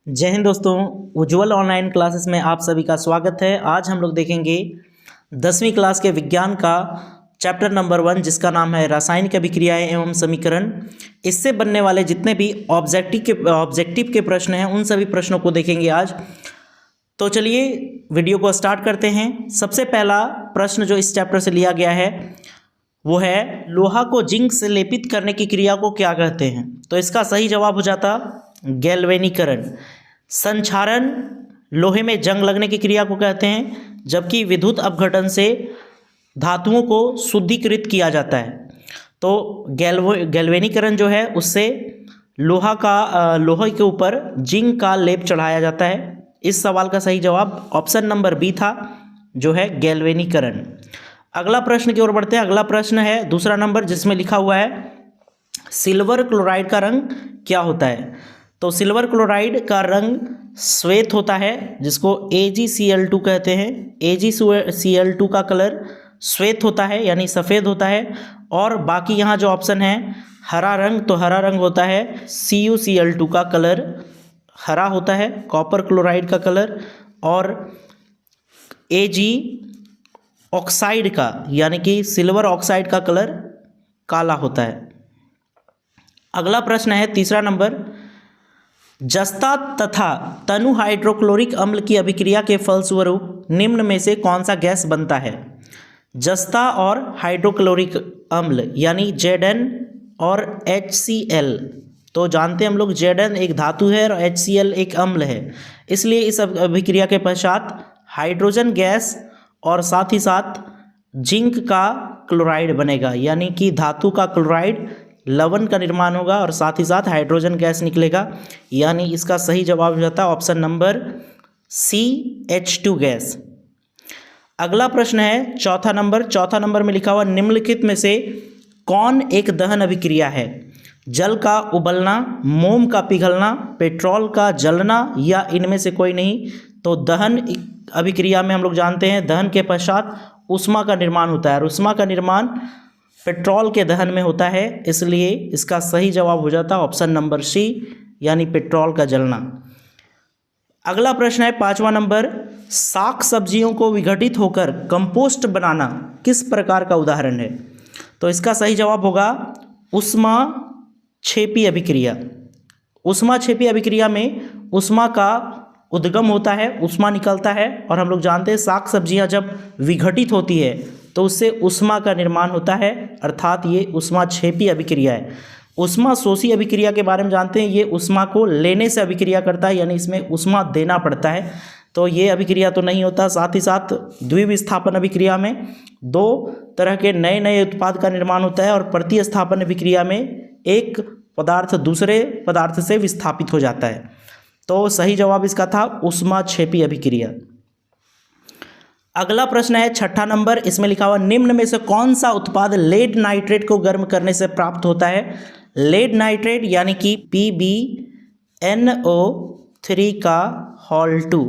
जय हिंद दोस्तों, उज्ज्वल online classes में आप सभी का स्वागत है। आज हम लोग देखेंगे 10वीं क्लास के विज्ञान का चैप्टर नंबर 1 जिसका नाम है रासायनिक अभिक्रियाएं एवं समीकरण। इससे बनने वाले जितने भी ऑब्जेक्टिव के प्रश्न हैं उन सभी प्रश्नों को देखेंगे आज। तो चलिए वीडियो को स्टार्ट करते हैं। सबसे पहला प्रश्न जो इस चैप्टर से लिया गया है वो है, लोहा को जिंक से लेपित करने की क्रिया को क्या कहते हैं। तो इसका सही जवाब हो जाता गैल्वेनीकरण। संक्षारण लोहे में जंग लगने की क्रिया को कहते हैं, जबकि विद्युत अपघटन से धातुओं को शुद्धिकृत किया जाता है। तो गैल्वेनीकरण जो है उससे लोहे के ऊपर जिंक का लेप चढ़ाया जाता है। इस सवाल का सही जवाब ऑप्शन नंबर बी था, जो है गैल्वेनीकरण। अगला प्रश्न की ओर बढ़ते हैं। अगला प्रश्न है दूसरा नंबर, जिसमें लिखा हुआ है सिल्वर क्लोराइड का रंग क्या होता है। तो सिल्वर क्लोराइड का रंग श्वेत होता है, जिसको AgCl2 कहते हैं। AgCl2 का कलर श्वेत होता है यानी सफ़ेद होता है। और बाकी यहाँ जो ऑप्शन है हरा रंग, तो हरा रंग होता है CuCl2 का कलर हरा होता है, कॉपर क्लोराइड का कलर। और Ag ऑक्साइड का यानी कि सिल्वर ऑक्साइड का कलर काला होता है। अगला प्रश्न है तीसरा नंबर, जस्ता तथा तनु हाइड्रोक्लोरिक अम्ल की अभिक्रिया के फलस्वरूप निम्न में से कौन सा गैस बनता है। जस्ता और हाइड्रोक्लोरिक अम्ल यानी Zn और HCl। तो जानते हैं हम लोग Zn एक धातु है और HCl एक अम्ल है, इसलिए इस अभिक्रिया के पश्चात हाइड्रोजन गैस और साथ ही साथ जिंक का क्लोराइड बनेगा, यानी कि धातु का क्लोराइड लवण का निर्माण होगा और साथ ही साथ हाइड्रोजन गैस निकलेगा। यानी इसका सही जवाब हो जाता है ऑप्शन नंबर सी, H2 गैस। अगला प्रश्न है चौथा नंबर में लिखा हुआ, निम्नलिखित में से कौन एक दहन अभिक्रिया है। जल का उबलना, मोम का पिघलना, पेट्रोल का जलना या इनमें से कोई नहीं। तो दहन अभिक्रिया में हम लोग जानते हैं दहन के पश्चात ऊष्मा का निर्माण होता है और ऊष्मा का निर्माण पेट्रोल के दहन में होता है, इसलिए इसका सही जवाब हो जाता है ऑप्शन नंबर सी, यानी पेट्रोल का जलना। अगला प्रश्न है पांचवा नंबर, साग सब्जियों को विघटित होकर कंपोस्ट बनाना किस प्रकार का उदाहरण है। तो इसका सही जवाब होगा ऊष्माक्षेपी अभिक्रिया। ऊष्माक्षेपी अभिक्रिया में ऊष्मा का उद्गम होता है, ऊष्मा निकलता है और हम लोग जानते हैं साग सब्जियां जब विघटित होती है तो उससे ऊष्मा का निर्माण होता है, अर्थात ये ऊष्माक्षेपी अभिक्रिया है। ऊष्मा शोषी अभिक्रिया के बारे में जानते हैं, ये ऊष्मा को लेने से अभिक्रिया करता है, यानी इसमें ऊष्मा देना पड़ता है, तो ये अभिक्रिया तो नहीं होता। साथ ही साथ द्विविस्थापन अभिक्रिया में दो तरह के नए नए उत्पाद का निर्माण होता है और प्रतिस्थापन अभिक्रिया में एक पदार्थ दूसरे पदार्थ से विस्थापित हो जाता है। तो सही जवाब इसका था ऊष्माक्षेपी अभिक्रिया। अगला प्रश्न है छठा नंबर, इसमें लिखा हुआ, निम्न में से कौन सा उत्पाद लेड नाइट्रेट को गर्म करने से प्राप्त होता है। लेड नाइट्रेट यानी कि PbNO3 का हॉल 2।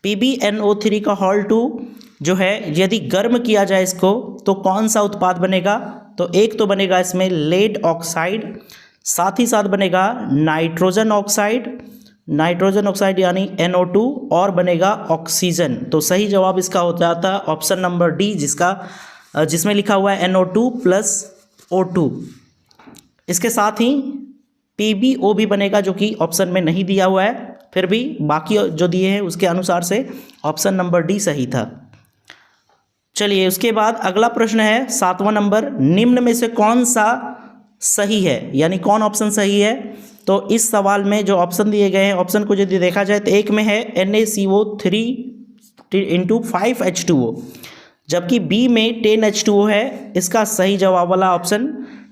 PbNO3 का हॉल 2 जो है, यदि गर्म किया जाए इसको तो कौन सा उत्पाद बनेगा। तो एक तो बनेगा इसमें लेड ऑक्साइड, साथ ही साथ बनेगा नाइट्रोजन ऑक्साइड यानी NO2 और बनेगा ऑक्सीजन। तो सही जवाब इसका हो जाता है ऑप्शन नंबर डी, जिसमें लिखा हुआ है NO2 + O2। इसके साथ ही PbO भी बनेगा, जो कि ऑप्शन में नहीं दिया हुआ है, फिर भी बाकी जो दिए हैं उसके अनुसार से ऑप्शन नंबर डी सही था। चलिए उसके बाद अगला प्रश्न है सातवां नंबर, निम्न में से कौन सा सही है, यानी कौन ऑप्शन सही है। तो इस सवाल में जो ऑप्शन दिए गए हैं, ऑप्शन को यदि देखा जाए तो एक में है NaCO3 × 5H2O, जबकि बी में 10H2O है। इसका सही जवाब वाला ऑप्शन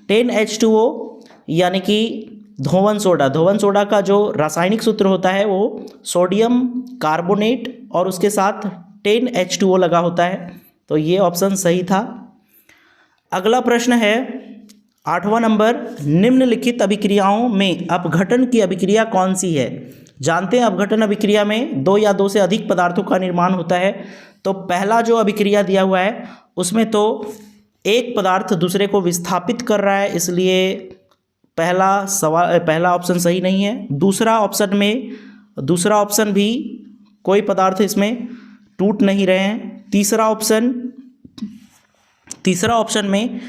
10H2O यानी कि धोवन सोडा का जो रासायनिक सूत्र होता है वो सोडियम कार्बोनेट और उसके साथ 10H2O लगा होता है, तो ये ऑप्शन सही था। अगला प्रश्न है आठवां नंबर, निम्नलिखित अभिक्रियाओं में अपघटन की अभिक्रिया कौन सी है। जानते हैं अपघटन अभिक्रिया में दो या दो से अधिक पदार्थों का निर्माण होता है। तो पहला जो अभिक्रिया दिया हुआ है उसमें तो एक पदार्थ दूसरे को विस्थापित कर रहा है, इसलिए पहला ऑप्शन सही नहीं है। दूसरा ऑप्शन में दूसरा ऑप्शन भी कोई पदार्थ इसमें टूट नहीं रहे हैं। तीसरा ऑप्शन में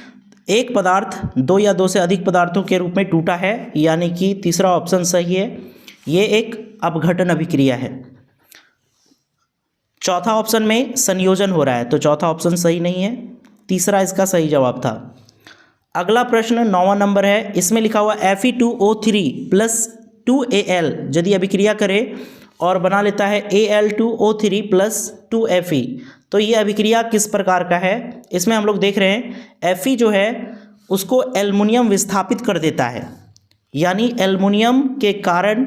एक पदार्थ दो या दो से अधिक पदार्थों के रूप में टूटा है, यानी कि तीसरा ऑप्शन सही है, ये एक अपघटन अभिक्रिया है। चौथा ऑप्शन में संयोजन हो रहा है, तो चौथा ऑप्शन सही नहीं है, तीसरा इसका सही जवाब था। अगला प्रश्न 9वां नंबर है, इसमें लिखा हुआ Fe2O3 प्लस 2Al यदि अभिक्रिया करे और बना लेता है Al2O3 प्लस 2Fe, तो ये अभिक्रिया किस प्रकार का है। इसमें हम लोग देख रहे हैं Fe जो है उसको एल्युमिनियम विस्थापित कर देता है, यानी एल्युमिनियम के कारण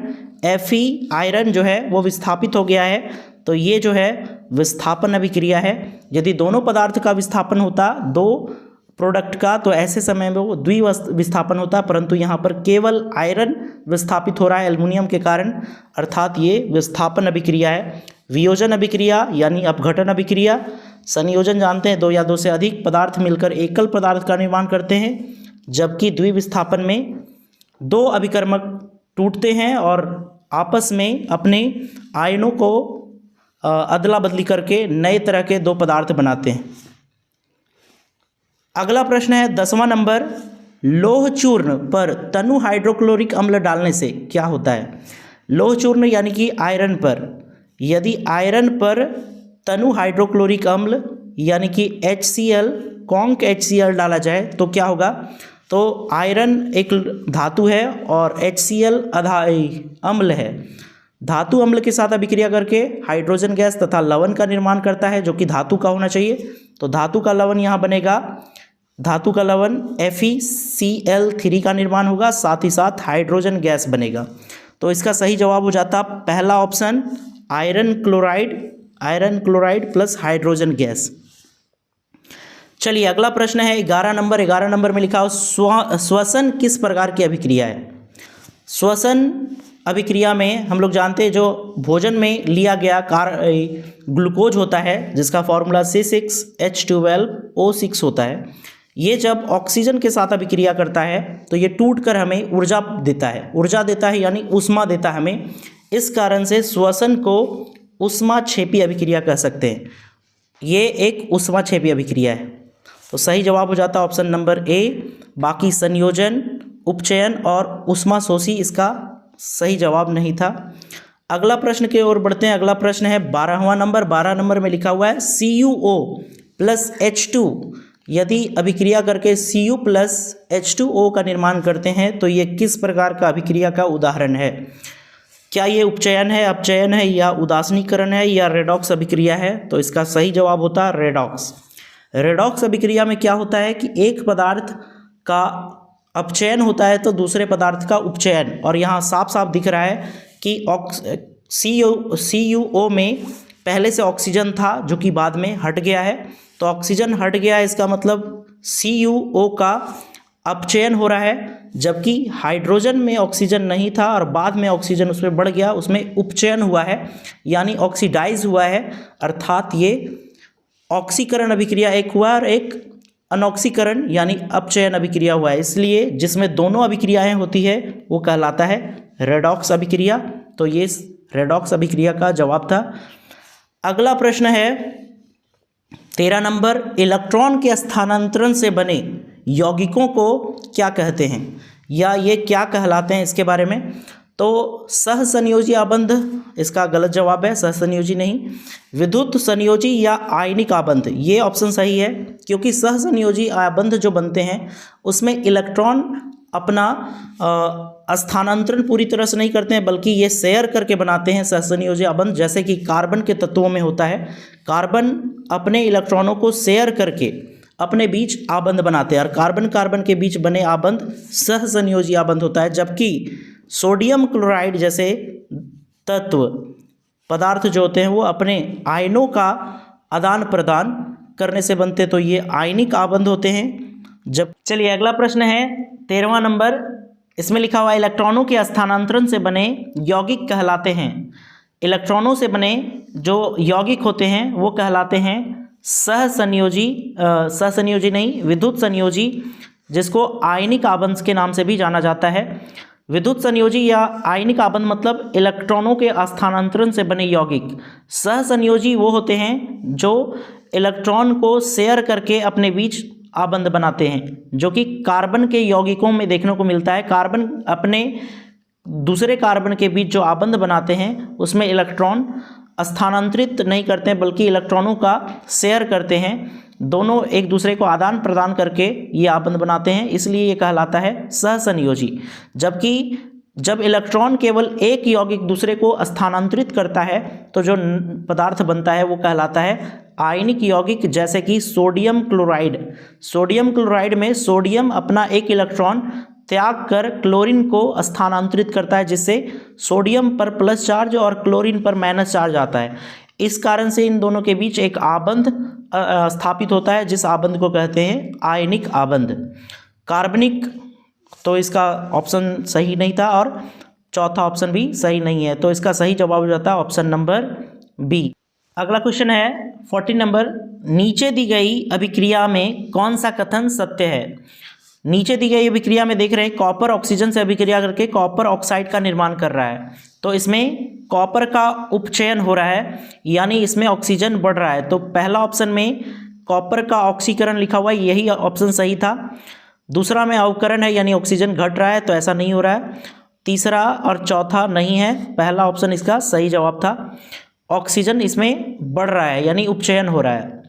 Fe आयरन जो है वो विस्थापित हो गया है, तो ये जो है विस्थापन अभिक्रिया है। यदि दोनों पदार्थ का विस्थापन होता दो प्रोडक्ट का, तो ऐसे समय में वो द्विविस्थापन होता, परंतु यहाँ पर केवल आयरन विस्थापित हो रहा है एल्युमिनियम के कारण, अर्थात ये विस्थापन अभिक्रिया है। वियोजन अभिक्रिया यानी अपघटन अभिक्रिया। संयोजन जानते हैं, दो या दो से अधिक पदार्थ मिलकर एकल पदार्थ का निर्माण करते हैं, जबकि द्विविस्थापन में दो अभिकर्मक टूटते हैं और आपस में अपने आयनों को अदला बदली करके नए तरह के दो पदार्थ बनाते हैं। अगला प्रश्न है 10वां नंबर, लौह चूर्ण पर तनु हाइड्रोक्लोरिक अम्ल डालने से क्या होता है। लौह चूर्ण यानी कि आयरन पर, यदि आयरन पर तनु हाइड्रोक्लोरिक अम्ल यानी कि HCl कॉन्क HCl डाला जाए तो क्या होगा। तो आयरन एक धातु है और HCl अम्ल है। धातु अम्ल के साथ अभिक्रिया करके हाइड्रोजन गैस तथा लवण का निर्माण करता है, जो कि धातु का होना चाहिए। तो धातु का लवण यहाँ बनेगा, धातु का लवण FeCl3 का निर्माण होगा, साथ ही साथ हाइड्रोजन गैस बनेगा। तो इसका सही जवाब हो जाता पहला option iron chloride plus hydrogen gas. चलिए अगला प्रश्न है 11 नंबर में लिखा हो श्वसन किस प्रकार की अभिक्रिया है। श्वसन अभिक्रिया में हम लोग जानते हैं जो भोजन में लिया गया ग्लूकोज होता है, जिसका फॉर्मूला C6H12O6 होता है, ये जब ऑक्सीजन के साथ अभिक्रिया करता है तो ये टूटकर हमें ऊर्जा देता है यानी ऊष्मा देता है हमें। इस कारण से श्वसन को ऊष्माक्षेपी अभिक्रिया कह सकते हैं, ये एक ऊष्माक्षेपी अभिक्रिया है। तो सही जवाब हो जाता ऑप्शन नंबर ए। बाकी संयोजन, उपचयन और ऊष्माशोषी इसका सही जवाब नहीं था। अगला प्रश्न की ओर बढ़ते हैं। अगला प्रश्न है 12वां नंबर। 12 नंबर में लिखा हुआ है CuO प्लस H2 यदि अभिक्रिया करके Cu प्लस H2O का निर्माण करते हैं तो ये किस प्रकार का अभिक्रिया का उदाहरण है। क्या ये उपचयन है, अपचयन है, या उदासीनीकरण है, या रेडॉक्स अभिक्रिया है। तो इसका सही जवाब होता है रेडॉक्स। रेडॉक्स अभिक्रिया में क्या होता है कि एक पदार्थ का अपचयन होता है तो दूसरे पदार्थ का उपचयन, और यहाँ साफ साफ दिख रहा है कि CuO में पहले से ऑक्सीजन था जो कि बाद में हट गया है, तो ऑक्सीजन हट गया है, इसका मतलब CuO का अपचयन हो रहा है, जबकि हाइड्रोजन में ऑक्सीजन नहीं था और बाद में ऑक्सीजन उसमें बढ़ गया, उसमें उपचयन हुआ है यानी ऑक्सीडाइज हुआ है, अर्थात ये ऑक्सीकरण अभिक्रिया एक हुआ और एक अनऑक्सीकरण यानी अपचयन अभिक्रिया हुआ है। इसलिए जिसमें दोनों अभिक्रियाएं होती है वो कहलाता है रेडॉक्स अभिक्रिया। तो ये रेडॉक्स अभिक्रिया का जवाब था। अगला प्रश्न है 13 नंबर, इलेक्ट्रॉन के स्थानांतरण से बने यौगिकों को क्या कहते हैं, या ये क्या कहलाते हैं इसके बारे में। तो सहसंयोजी आबंध इसका गलत जवाब है, सहसंयोजी नहीं। विद्युत संयोजी या आयनिक आबंध, ये ऑप्शन सही है, क्योंकि सहसंयोजी आबंध जो बनते हैं उसमें इलेक्ट्रॉन अपना स्थानांतरण पूरी तरह से नहीं करते हैं, बल्कि ये शेयर करके बनाते हैं सहसंयोजी आबंध, जैसे कि कार्बन के तत्वों में होता है। कार्बन अपने इलेक्ट्रॉनों को शेयर करके अपने बीच आबंध बनाते हैं और कार्बन कार्बन के बीच बने आबंध सहसंयोजी आबंध होता है। जबकि सोडियम क्लोराइड जैसे तत्व पदार्थ जो होते हैं वो अपने आयनों का आदान प्रदान करने से बनते, तो ये आयनिक आबंध होते हैं। जब चलिए अगला प्रश्न है 13वां नंबर, इसमें लिखा हुआ इलेक्ट्रॉनों के स्थानांतरण से बने यौगिक कहलाते हैं। इलेक्ट्रॉनों से बने जो यौगिक होते हैं वो कहलाते हैं सहसंयोजी नहीं, विद्युत संयोजी, जिसको आयनिक आबंध के नाम से भी जाना जाता है। विद्युत संयोजी या आयनिक आबंध मतलब इलेक्ट्रॉनों के स्थानांतरण से बने यौगिक। सहसंयोजी वो होते हैं जो इलेक्ट्रॉन को शेयर करके अपने बीच आबंध बनाते हैं, जो कि कार्बन के यौगिकों में देखने को मिलता है। कार्बन अपने दूसरे कार्बन के बीच जो आबंध बनाते हैं उसमें इलेक्ट्रॉन स्थानांतरित नहीं करते हैं, बल्कि इलेक्ट्रॉनों का शेयर करते हैं। दोनों एक दूसरे को आदान प्रदान करके ये आबंध बनाते हैं, इसलिए ये कहलाता है सहसंयोजी। जबकि जब इलेक्ट्रॉन केवल एक यौगिक दूसरे को स्थानांतरित करता है तो जो पदार्थ बनता है वो कहलाता है आयनिक यौगिक, जैसे कि सोडियम क्लोराइड। सोडियम क्लोराइड में सोडियम अपना एक इलेक्ट्रॉन त्याग कर क्लोरीन को स्थानांतरित करता है, जिससे सोडियम पर प्लस चार्ज और क्लोरीन पर माइनस चार्ज आता है। इस कारण से इन दोनों के बीच एक आबंध स्थापित होता है, जिस आबंध को कहते हैं आयनिक आबंध। कार्बनिक तो इसका ऑप्शन सही नहीं था और चौथा ऑप्शन भी सही नहीं है, तो इसका सही जवाब हो जाता है ऑप्शन नंबर बी। अगला क्वेश्चन है 14 नंबर, नीचे दी गई अभिक्रिया में कौन सा कथन सत्य है। नीचे दी गई अभिक्रिया में देख रहे हैं कॉपर ऑक्सीजन से अभिक्रिया करके कॉपर ऑक्साइड का निर्माण कर रहा है, तो इसमें कॉपर का उपचयन हो रहा है, यानी इसमें ऑक्सीजन बढ़ रहा है। तो पहला ऑप्शन में कॉपर का ऑक्सीकरण लिखा हुआ है, यही ऑप्शन सही था। दूसरा में अवकरण है, यानी ऑक्सीजन घट रहा है, तो ऐसा नहीं हो रहा है। तीसरा और चौथा नहीं है, पहला ऑप्शन इसका सही जवाब था। ऑक्सीजन इसमें बढ़ रहा है, यानी उपचयन हो रहा है।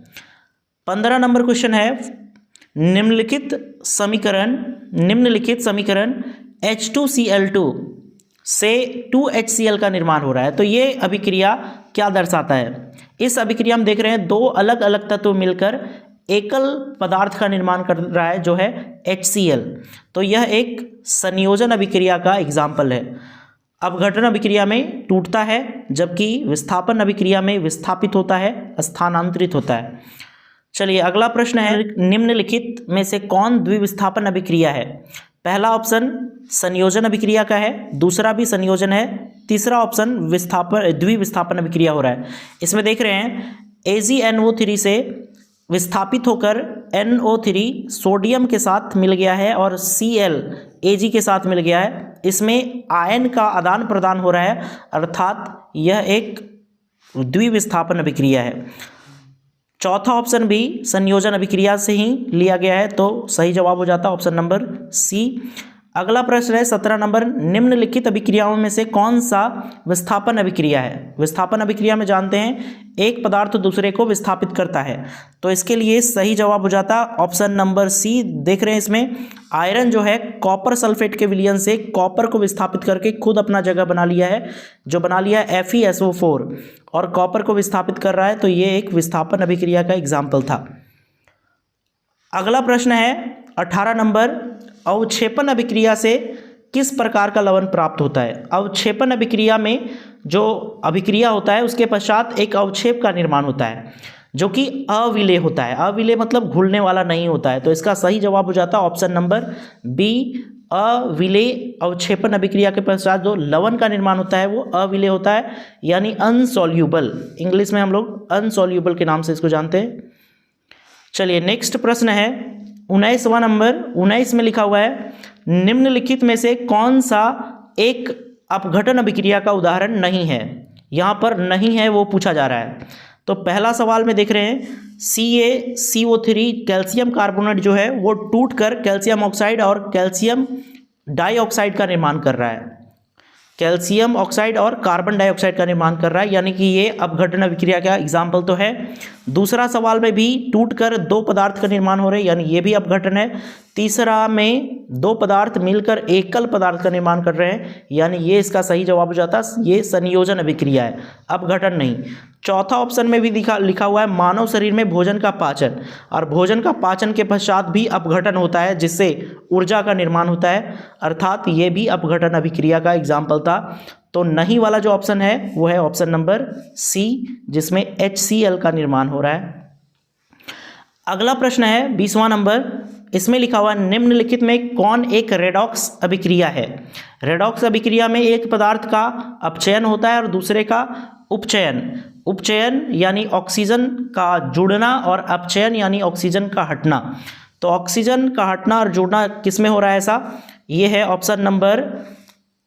15 नंबर क्वेश्चन है, निम्नलिखित समीकरण H2Cl2 से 2HCl का निर्माण हो रहा है, तो ये अभिक्रिया क्या दर्शाता है। इस अभिक्रिया में देख रहे हैं दो अलग अलग तत्व मिलकर एकल पदार्थ का निर्माण कर रहा है, जो है HCl। तो यह एक संयोजन अभिक्रिया का एग्जाम्पल है। अपघटन अभिक्रिया में टूटता है, जबकि विस्थापन अभिक्रिया में विस्थापित होता है, स्थानांतरित होता है। चलिए अगला प्रश्न है, निम्नलिखित में से कौन द्विविस्थापन अभिक्रिया है। पहला ऑप्शन संयोजन अभिक्रिया का है, दूसरा भी संयोजन है, तीसरा ऑप्शन द्विविस्थापन अभिक्रिया हो रहा है। इसमें देख रहे हैं AgNO3 से विस्थापित होकर NO3 सोडियम के साथ मिल गया है और Cl Ag के साथ मिल गया है। इसमें आयन का आदान प्रदान हो रहा है, अर्थात यह एक द्विविस्थापन अभिक्रिया है। चौथा ऑप्शन भी संयोजन अभिक्रिया से ही लिया गया है, तो सही जवाब हो जाता है ऑप्शन नंबर सी। अगला प्रश्न है 17 नंबर, निम्नलिखित अभिक्रियाओं में से कौन सा विस्थापन अभिक्रिया है। विस्थापन अभिक्रिया में जानते हैं एक पदार्थ दूसरे को विस्थापित करता है, तो इसके लिए सही जवाब हो जाता है ऑप्शन नंबर सी। देख रहे हैं इसमें आयरन जो है कॉपर सल्फेट के विलयन से कॉपर को विस्थापित करके खुद अपना जगह बना लिया है, जो बना लिया है FeSO4 और कॉपर को विस्थापित कर रहा है, तो ये एक विस्थापन अभिक्रिया का एग्जाम्पल था। अगला प्रश्न है 18 नंबर, अवक्षेपण अभिक्रिया से किस प्रकार का लवण प्राप्त होता है। अवक्षेपण अभिक्रिया में जो अभिक्रिया होता है उसके पश्चात एक अवक्षेप का निर्माण होता है, जो कि अविलेय होता है। अविलेय मतलब घुलने वाला नहीं होता है, तो इसका सही जवाब हो जाता है ऑप्शन नंबर बी, अविलेय। अवक्षेपण अभिक्रिया के पश्चात जो लवण का निर्माण होता है वो अविलेय होता है, यानी अनसॉल्यूबल। इंग्लिश में हम लोग अनसॉल्यूबल के नाम से इसको जानते हैं। चलिए नेक्स्ट प्रश्न है 19वां नंबर। 19 में लिखा हुआ है, निम्नलिखित में से कौन सा एक अपघटन अभिक्रिया का उदाहरण नहीं है। यहाँ पर नहीं है वो पूछा जा रहा है। तो पहला सवाल में देख रहे हैं CaCO3 कैल्शियम कार्बोनेट जो है वो टूटकर कैल्शियम ऑक्साइड और कैल्शियम डाइऑक्साइड का निर्माण कर रहा है। कैल्शियम ऑक्साइड और कार्बन डाइऑक्साइड का निर्माण कर रहा है, यानी कि ये अपघटन अभिक्रिया का एग्जाम्पल तो है। दूसरा सवाल में भी टूटकर दो पदार्थ का निर्माण हो रहा है, यानी ये भी अपघटन है। तीसरा में दो पदार्थ मिलकर एकल पदार्थ का निर्माण कर रहे हैं, यानी ये इसका सही जवाब हो जाता है, ये संयोजन अभिक्रिया है, अपघटन नहीं। चौथा ऑप्शन में भी लिखा हुआ है मानव शरीर में भोजन का पाचन, और भोजन का पाचन के पश्चात भी अपघटन होता है, जिससे ऊर्जा का निर्माण होता है, अर्थात ये भी अपघटन अभिक्रिया का एग्जाम्पल था। तो नहीं वाला जो ऑप्शन है वो है ऑप्शन नंबर सी, जिसमें HCl का निर्माण हो रहा है। अगला प्रश्न है 20वां नंबर। इसमें लिखा हुआ निम्नलिखित में कौन एक रेडॉक्स अभिक्रिया है। रेडॉक्स अभिक्रिया में एक पदार्थ का अपचयन होता है और दूसरे का उपचयन। उपचयन यानी ऑक्सीजन का जुड़ना और अपचयन यानी ऑक्सीजन का हटना। तो ऑक्सीजन का हटना और जुड़ना किस में हो रहा है ऐसा, ये है option number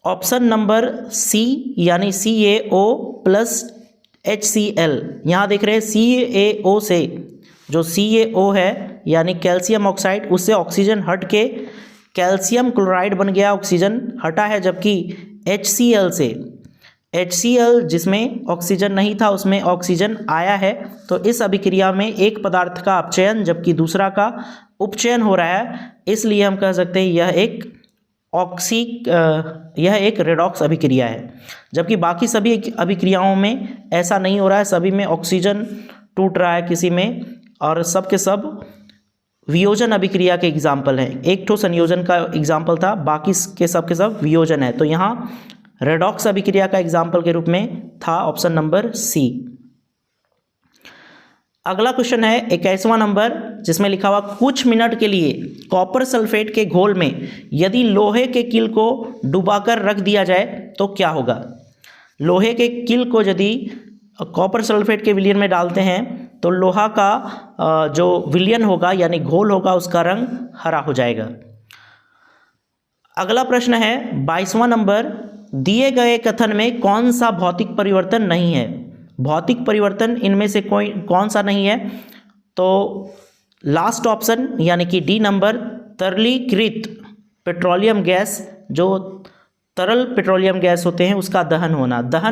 option number C यानी CaO प्लस HCl। यहाँ देख रहे हैं CaO से जो CaO है यानी कैल्शियम ऑक्साइड, उससे ऑक्सीजन हट के कैल्शियम क्लोराइड बन गया, ऑक्सीजन हटा है। जबकि HCl से HCl जिसमें ऑक्सीजन नहीं था उसमें ऑक्सीजन आया है। तो इस अभिक्रिया में एक पदार्थ का अपचयन जबकि दूसरा का उपचयन हो रहा है, इसलिए हम कह सकते हैं यह एक रेडॉक्स अभिक्रिया है। जबकि बाकी सभी अभिक्रियाओं में ऐसा नहीं हो रहा है, सभी में ऑक्सीजन टूट रहा है किसी में, और सब के सब वियोजन अभिक्रिया के एग्जाम्पल हैं। एक ठो संयोजन का एग्जाम्पल था, बाकी के सब वियोजन है। तो यहाँ रेडॉक्स अभिक्रिया का एग्जाम्पल के रूप में था ऑप्शन नंबर सी। अगला क्वेश्चन है 21वां नंबर, जिसमें लिखा हुआ कुछ मिनट के लिए कॉपर सल्फेट के घोल में यदि लोहे के किल को डुबाकर रख दिया जाए तो क्या होगा। लोहे के किल को यदि कॉपर सल्फेट के विलयन में डालते हैं तो लोहा का जो विलयन होगा यानी घोल होगा उसका रंग हरा हो जाएगा। अगला प्रश्न है 22वां नंबर, दिए गए कथन में कौन सा भौतिक परिवर्तन नहीं है। भौतिक परिवर्तन इनमें से कौन सा नहीं है। तो लास्ट ऑप्शन यानी कि डी नंबर, तरलीकृत पेट्रोलियम गैस, जो तरल पेट्रोलियम गैस होते हैं उसका दहन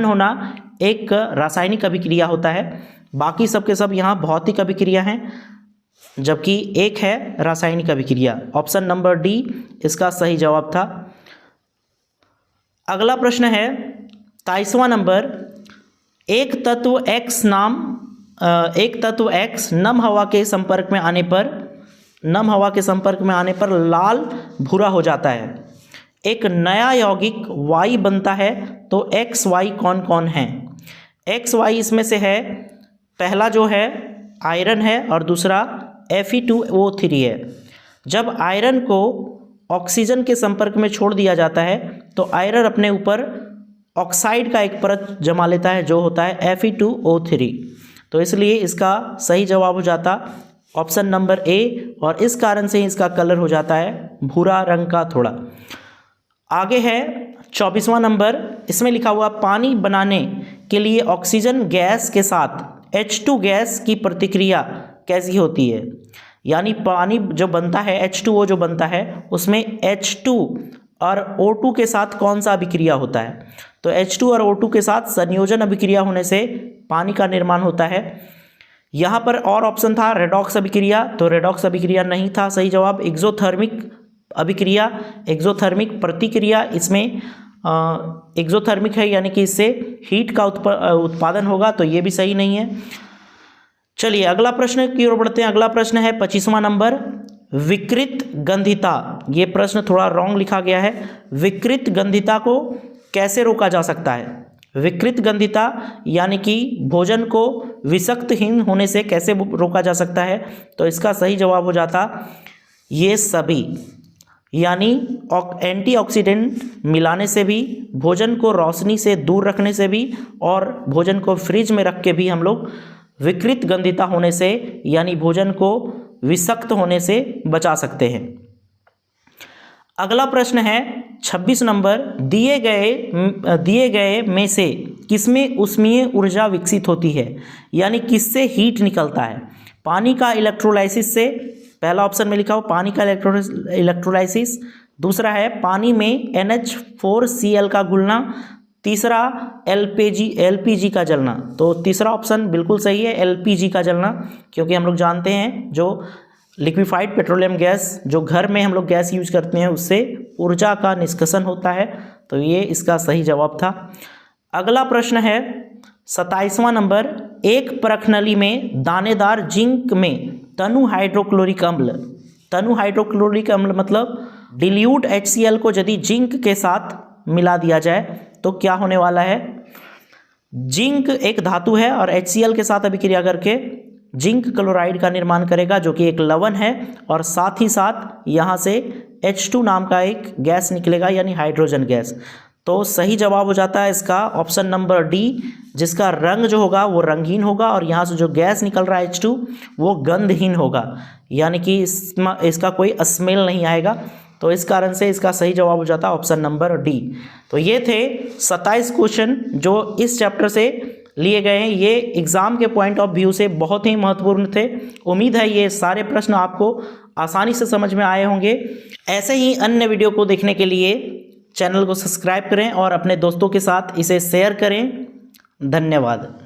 होना एक रासायनिक अभिक्रिया होता है। बाकी सब के सब यहाँ भौतिक अभिक्रिया हैं, जबकि एक है रासायनिक अभिक्रिया। ऑप्शन नंबर डी इसका सही जवाब था। अगला प्रश्न है 23वां नंबर, एक तत्व X नम हवा के संपर्क में आने पर लाल भूरा हो जाता है। एक नया यौगिक Y बनता है तो XY कौन कौन है। XY इसमें से है, पहला जो है आयरन है और दूसरा Fe2O3 है। जब आयरन को ऑक्सीजन के संपर्क में छोड़ दिया जाता है तो आयरन अपने ऊपर ऑक्साइड का एक परत जमा लेता है जो होता है Fe2O3। तो इसलिए इसका सही जवाब हो जाता ऑप्शन नंबर ए, और इस कारण से इसका कलर हो जाता है भूरा रंग का थोड़ा। आगे है 24वां नंबर, इसमें लिखा हुआ पानी बनाने के लिए ऑक्सीजन गैस के साथ H2 गैस की प्रतिक्रिया कैसी होती है। यानी पानी जो बनता है H2O जो बनता है उसमें H2 और O2 के साथ कौन सा अभिक्रिया होता है। तो H2 और O2 के साथ संयोजन अभिक्रिया होने से पानी का निर्माण होता है। यहाँ पर और ऑप्शन था रेडॉक्स अभिक्रिया, तो रेडॉक्स अभिक्रिया नहीं था सही जवाब। एक्सोथर्मिक अभिक्रिया, एक्सोथर्मिक प्रतिक्रिया, इसमें एक्सोथर्मिक है यानी कि इससे हीट का उत्पादन होगा, तो ये भी सही नहीं है। चलिए अगला प्रश्न की ओर बढ़ते हैं। अगला प्रश्न है 25वां नंबर, विकृत गंधिता। ये प्रश्न थोड़ा रॉन्ग लिखा गया है। विकृत गंधिता को कैसे रोका जा सकता है। विकृत गंधिता यानी कि भोजन को विषाक्तहीन होने से कैसे रोका जा सकता है। तो इसका सही जवाब हो जाता ये सभी, यानी एंटीऑक्सीडेंट मिलाने से भी, भोजन को रोशनी से दूर रखने से भी, और भोजन को फ्रिज में रख के भी हम लोग विकृत गंधिता होने से यानी भोजन को विषाक्त होने से बचा सकते हैं। अगला प्रश्न है 26 नंबर, दिए गए में से किसमें ऊष्मीय ऊर्जा विकसित होती है, यानी किससे हीट निकलता है। पानी का इलेक्ट्रोलाइसिस से, पहला ऑप्शन में लिखा हो पानी का इलेक्ट्रोलाइसिस, दूसरा है पानी में NH4Cl का घुलना, तीसरा LPG का जलना। तो तीसरा ऑप्शन बिल्कुल सही है, LPG का जलना, क्योंकि हम लोग जानते हैं जो लिक्विफाइड पेट्रोलियम गैस जो घर में हम लोग गैस यूज करते हैं उससे ऊर्जा का निष्कर्षण होता है। तो ये इसका सही जवाब था। अगला प्रश्न है 27वां नंबर, एक परखनली में दानेदार जिंक में तनु हाइड्रोक्लोरिक अम्ल मतलब डिल्यूट HCl को यदि जिंक के साथ मिला दिया जाए तो क्या होने वाला है। जिंक एक धातु है और HCl के साथ अभिक्रिया करके जिंक क्लोराइड का निर्माण करेगा जो कि एक लवण है, और साथ ही साथ यहाँ से H2 नाम का एक गैस निकलेगा यानी हाइड्रोजन गैस। तो सही जवाब हो जाता है इसका ऑप्शन नंबर डी, जिसका रंग जो होगा वो रंगहीन होगा और यहाँ से जो गैस निकल रहा है H2 वो गंधहीन होगा, यानी कि इसका कोई स्मेल नहीं आएगा। तो इस कारण से इसका सही जवाब हो जाता है ऑप्शन नंबर डी। तो ये थे 27 क्वेश्चन जो इस चैप्टर से लिए गए हैं। ये एग्जाम के पॉइंट ऑफ व्यू से बहुत ही महत्वपूर्ण थे। उम्मीद है ये सारे प्रश्न आपको आसानी से समझ में आए होंगे। ऐसे ही अन्य वीडियो को देखने के लिए चैनल को सब्सक्राइब करें और अपने दोस्तों के साथ इसे शेयर करें। धन्यवाद।